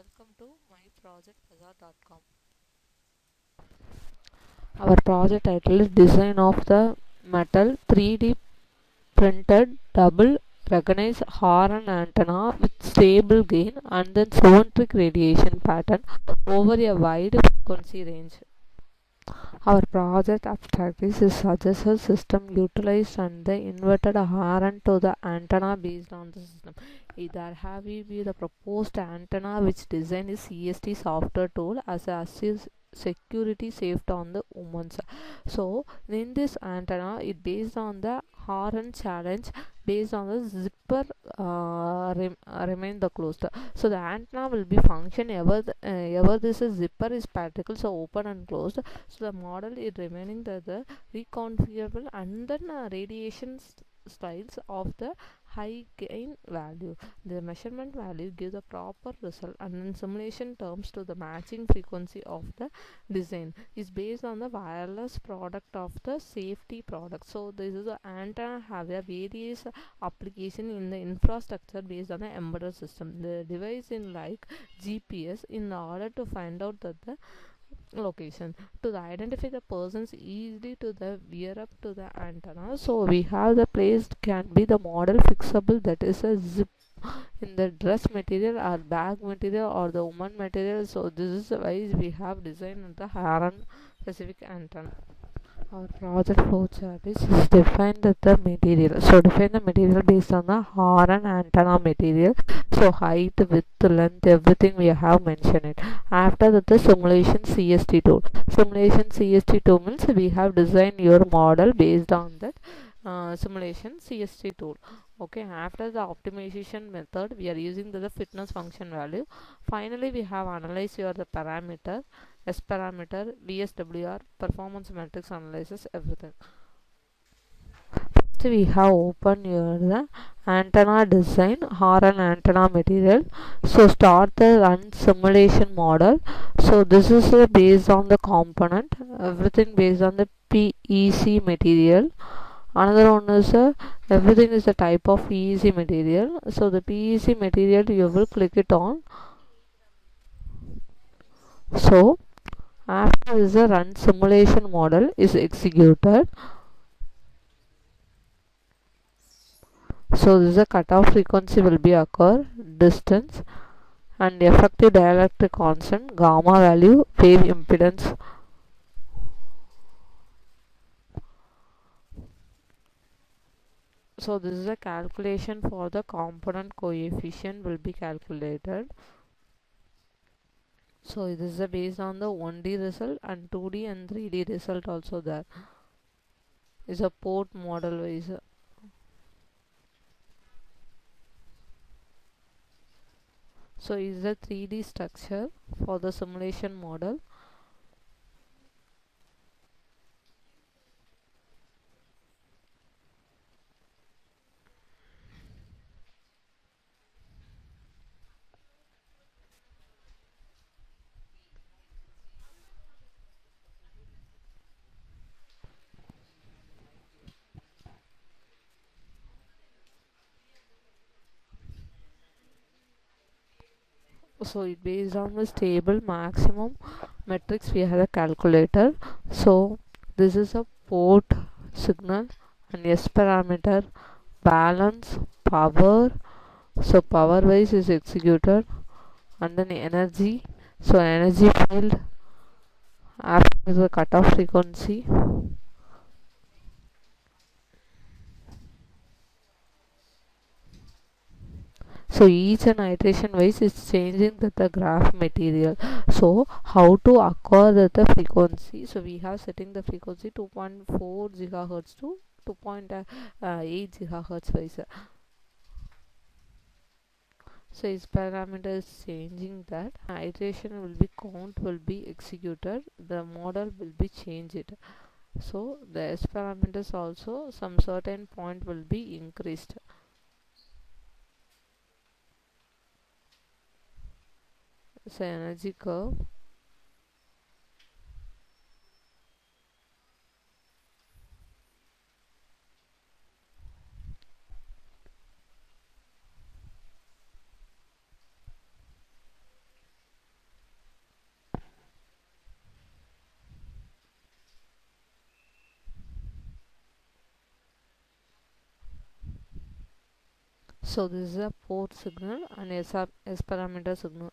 Welcome to myprojectbazaar.com. Our project title is Design of the Metal 3D Printed Double Recognized Horn Antenna with Stable Gain and then Symmetric Radiation Pattern over a wide frequency range. Our project abstract suggests a system utilized and the inverted horn to the antenna based on the system. Either have we the proposed antenna which design is CST software tool as a assist security safety on the women's. So in this antenna it based on the horn challenge based on the zipper remain the closed. So the antenna will be function ever this is zipper is particle so open and closed. So the model is remaining the reconfigurable and then radiation styles of the high gain value. The measurement value gives the proper result and then simulation terms to the matching frequency of the design is based on the wireless product of the safety product. So this is the antenna have a various application in the infrastructure based on the embedded system. The device in like GPS in order to find out that the location to the identify the persons easily to the wear up to the antenna. So we have the placed can be the model fixable, that is a zip in the dress material or bag material or the woman material. So this is why we have designed the Haran specific antenna. Our project flow chart is define the material. So define the material based on the horn and antenna material. So height, width, length, everything we have mentioned it. After that the simulation CST tool. Simulation CST tool means we have designed your model based on that simulation CST tool. Okay, after the optimization method we are using the fitness function value. Finally we have analyzed your the parameter S parameter, VSWR, performance matrix analysis, everything. So we have opened here the antenna design, horn antenna material. So start the run simulation model. So this is based on the component, everything based on the PEC material. Another one is everything is the type of PEC material. So the PEC material you will click it on. So after this the run simulation model is executed. So this is a cutoff frequency will be occur, distance and effective dielectric constant, gamma value, wave impedance. So this is a calculation for the component coefficient will be calculated. So this is based on the 1D result and 2D and 3D result also there. Is a port model wise. So is the 3D structure for the simulation model. So it based on the stable maximum metrics we have a calculator. So this is a port signal and S parameter, balance, power. So power wise is executed and then energy. So energy field after the cutoff frequency. So each and iteration wise is changing the graph material. So how to acquire the frequency? So we have setting the frequency 2.4 gigahertz to 2.8 gigahertz wise. So its parameter is changing that iteration will be count will be executed, the model will be changed. So the S parameters also some certain point will be increased. So energy curve. So this is a port signal and S parameter signal.